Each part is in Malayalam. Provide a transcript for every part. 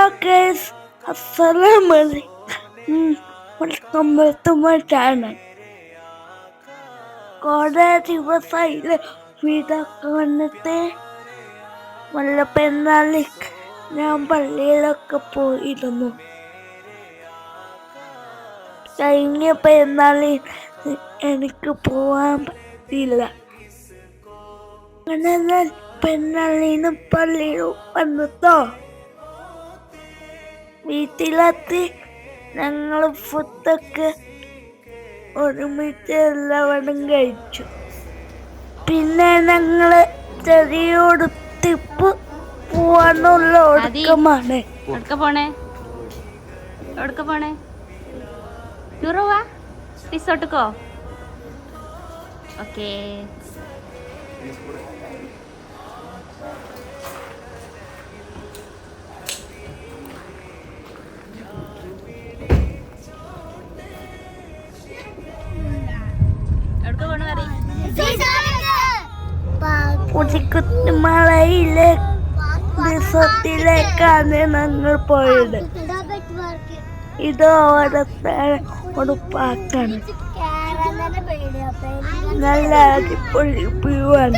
Hello guys, Assalamualaikum. Welcome back to my channel. കുറേ ദിവസമായില്ലേ വീടൊക്കെ വന്നിട്ട്. വല്ല പെരുന്നാളിൽ ഞാൻ പള്ളിയിലൊക്കെ പോയിരുന്നു. കഴിഞ്ഞ പെരുന്നാളിൽ എനിക്ക് പോവാൻ പറ്റില്ല. അങ്ങനെ ഞാൻ പെരുന്നാളിന് പള്ളിയിൽ വന്നിട്ടോ. വീട്ടിലെത്തി ഞങ്ങൾ ഫുഡൊക്കെ ഒരുമിച്ച് എല്ലാവരും കഴിച്ചു. പിന്നെ ഞങ്ങള് ചെറിയൊരു ട്രിപ്പ് പോവാനുള്ള ഒരുക്കമാണ്. റിസോർട്ടിക്കോ? ഓക്കേ. പുതിക്കുത്തിമലയിലെ റിസോർട്ടിലേക്കാണ് ഞങ്ങൾ പോയത്. ഇത് അവിടുത്തെ ഒരു പാർക്കാണ്. നല്ല അടിപൊളി വ്യൂ ആണ്.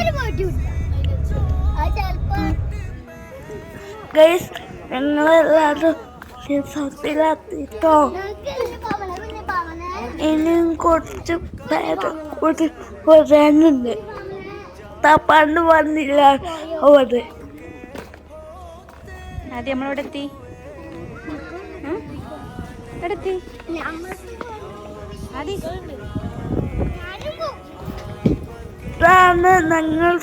ഗൈസ്, ഞങ്ങളെല്ലാവരും റിസോർട്ടിലെത്തിട്ടോ. ഇനിയും കുറച്ച് പേര് കൂടി വരാനുണ്ട്. തപ്പാണ്ട് വന്നില്ല അവര്. ആദ്യം നമ്മളവിടെ എത്തി. ഇതാണ് ഞങ്ങൾ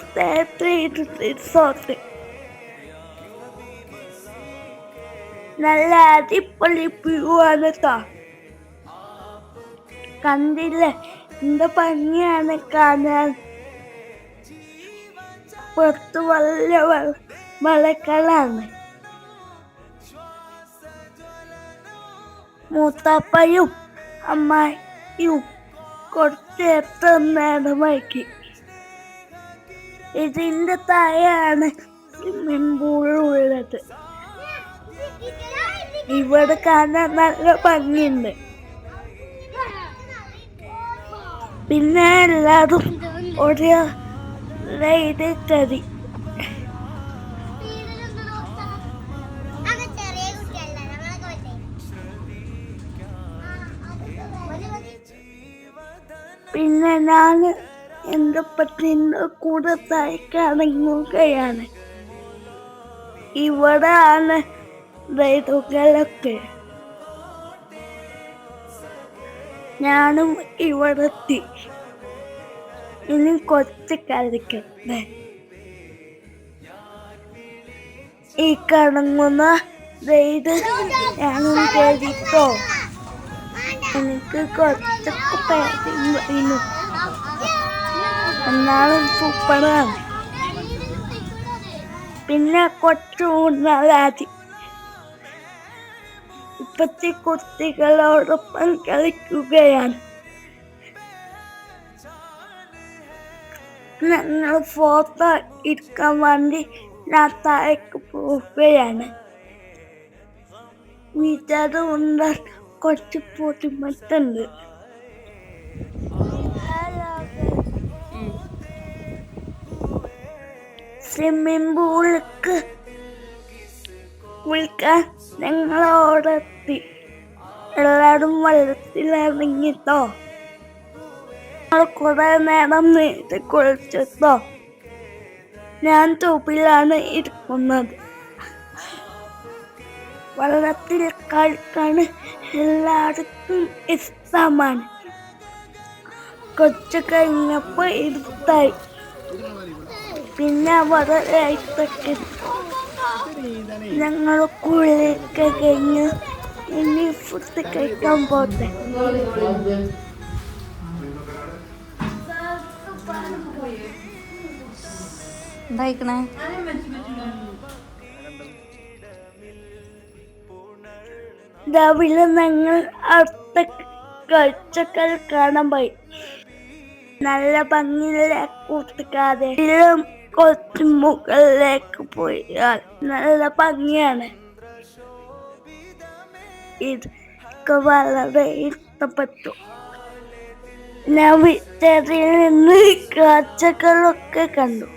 റിസോർട്ട്. നല്ല അടിപൊളി വ്യൂ ആണ് കേട്ടോ. കണ്ടില്ലേ എന്ത് ഭംഗിയാണ് കാണാൻ. പുറത്ത് വലിയ മലകളാണ്. മൂത്താപ്പയും അമ്മായിയും കുറച്ച് എത്ര നേരമാക്കി. ഇതിൻ്റെ താഴെയാണ് സ്വിമ്മിംഗ് പൂൾ ഉള്ളത്. ഇവിടെ കാണാൻ നല്ല ഭംഗിയുണ്ട്. പിന്നെ എല്ലാവരും ഒരു റൈഡ് കയറി. പിന്നെ ഞാൻ എൻ്റെ പറ്റിൻ്റെ കൂടെ തയ്ക്കാണിങ്ങുകയാണ്. ഇവിടെയാണ് റൈഡുകളൊക്കെ. ഞാനും ഇവിടെ എത്തി. ഇനി കുറച്ച് കളിക്കട്ടെ. ഈ കടങ്ങുന്ന റൈഡ് ഞാനും കയറിട്ടോ. എനിക്ക് കുറച്ചൊക്കെ പേടിയുന്നു. എന്നാലും സൂപ്പറാണ്. പിന്നെ കുറച്ച് ഊന്നാലാതി. ഇപ്പത്തെ കുട്ടികളോടൊപ്പം കളിക്കുകയാണ്. ഞങ്ങൾ ഫോട്ടോ എടുക്കാൻ വേണ്ടി ഞാൻ താഴേക്ക് പോവുകയാണ്. വീട്ടുകാർ ഉണ്ടാൽ കുറച്ച് ബുദ്ധിമുട്ടുണ്ട്. സ്വിമ്മിംഗ് പൂളിലേക്ക് കുളിക്കാൻ ഞങ്ങളോടെത്തി. എല്ലാവരും വെള്ളത്തിലിറങ്ങിട്ടോ. ഞങ്ങൾ കുറെ നേരം നീട്ടി കുളിച്ചിട്ടോ. ഞാൻ ടോപ്പിലാണ് ഇരിക്കുന്നത്. വെള്ളത്തിൽ കളിക്കാൻ എല്ലാവർക്കും ഇഷ്ടമാണ്. കുറച്ച് കഴിഞ്ഞപ്പോൾ ഇരുട്ടായി. പിന്നെ വളരെയായിട്ടൊക്കെ ഞങ്ങൾ കുളിയൊക്കെ കഴിഞ്ഞ് ഇനി ഫുഡ് കഴിക്കാൻ പോട്ടെ. എന്തായിക്കണേ? രാവിലെ ഞങ്ങൾ അടുത്ത കാഴ്ചകൾ കാണാൻ പോയി. നല്ല ഭംഗിയുള്ള കൂട്ടുകാരെ കുറച്ച് മുകളിലേക്ക് പോയാൽ നല്ല ഭംഗിയാണ്. എനിക്ക് വളരെ ഇഷ്ടപ്പെട്ടു. ഞാൻ വീട്ടിൽ നിന്ന് കാഴ്ചകളൊക്കെ കണ്ടു.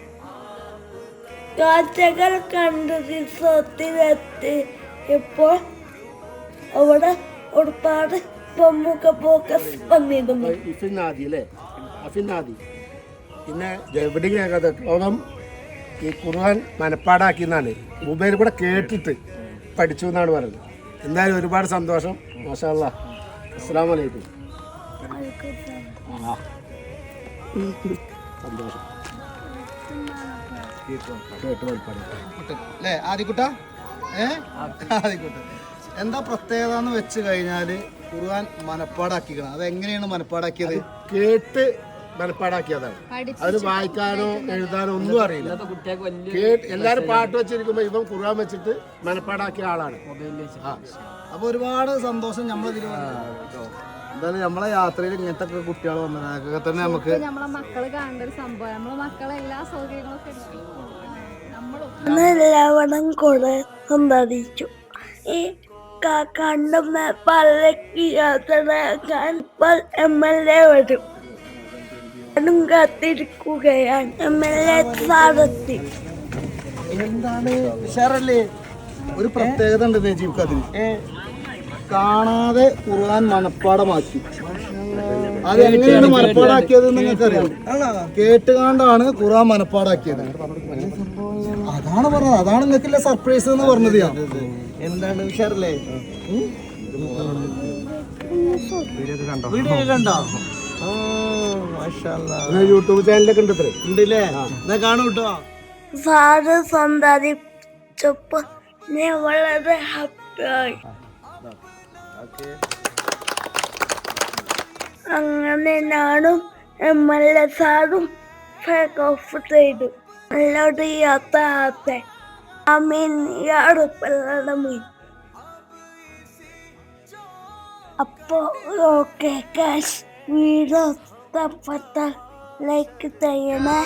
കാഴ്ചകൾ കണ്ട് റിസോർട്ടിലെത്തിയപ്പോൾ അവിടെ ഒരുപാട് പ്രമുഖ ബ്ലോഗേഴ്സ് വന്നിരുന്നു. പിന്നെ എവിടെയും ഈ ഖുർആൻ മനപ്പാടാക്കിയെന്നാണ് മൊബൈൽ കൂടെ കേട്ടിട്ട് പഠിച്ചു എന്നാണ് പറയുന്നത്. എന്തായാലും ഒരുപാട് സന്തോഷം. മാഷാ അല്ലാഹ്. അസ്സലാമു അലൈക്കും. സന്തോഷം അല്ലേ ആദിക്കുട്ട? ആദിക്കുട്ട എന്താ പ്രത്യേകത എന്ന് വെച്ച് കഴിഞ്ഞാല് ഖുർആൻ മനപ്പാടാക്കിക്കണം. അതെങ്ങനെയാണ് മനപ്പാടാക്കിയത്? കേട്ട് മനപ്പാടാക്കിയതാണ്. അതിന് വായിക്കാനോ എഴുതാനോ ഒന്നും അറിയില്ല. എല്ലാരും പാട്ട് വെച്ചിരിക്കുമ്പോ ഇവൻ ഖുർആൻ വെച്ചിട്ട് മനപ്പാടാക്കിയ ആളാണ്. അപ്പൊ ഒരുപാട് സന്തോഷം. നമ്മളിതിൽ എന്തായാലും നമ്മളെ യാത്രയിൽ ഇങ്ങനത്തെ കുട്ടികൾ വന്നതൊക്കെ തന്നെ നമുക്ക് നമ്മളെ മക്കള് കാണേണ്ട ഒരു സംഭവം. നമ്മളെ മക്കളെ എല്ലാ സൗകര്യങ്ങളൊക്കെ എല്ലാവരും കൂടെ സമ്പാദിച്ചു. ഈ കണ്ടുന്ന പല്ലക്ക് യാത്രക്കാൻ MLA വരും. അതും കാത്തിരിക്കുകയാണ്. MLA സാറെത്തി. എന്താണ് ഉഷാറല്ലേ? ഒരു പ്രത്യേകത ഉണ്ട് നജീബ് അതിന്. കാണാതെ ഖുർആൻ മനപ്പാടമാക്കി. അത് എങ്ങനെയാണ് മനപ്പാടാക്കിയത് നിങ്ങൾക്കറിയാം? കേട്ടുകാണ്ടാണ് ഖുർആൻ മനപ്പാടാക്കിയത്. അതാണ് പറഞ്ഞത്. അതാണ് നിങ്ങൾക്കില്ല സർപ്രൈസ് എന്ന് പറഞ്ഞത്. എന്താണ് ഉഷാറല്ലേ? വീഡിയോ കണ്ടോ? യൂട്യൂബ് ചാനലൊക്കെ ഉണ്ട് ഉണ്ടല്ലേ? എന്നാ കാണൂ കേട്ടോ. സാറ് സന്ദർശിച്ചപ്പോ ഞാൻ വളരെ ഹാപ്പിയായി. അങ്ങനെ ഞാനും MLA സാറും ഫേക്ക് ഓഫ് ചെയ്തു. നല്ലോട്ട് യാത്ര ആട്ടെ. അപ്പോ ഓക്കെ കാശ് വീഡിയോ ഇഷ്ടപ്പെട്ട ലൈക്ക് ചെയ്യണേ.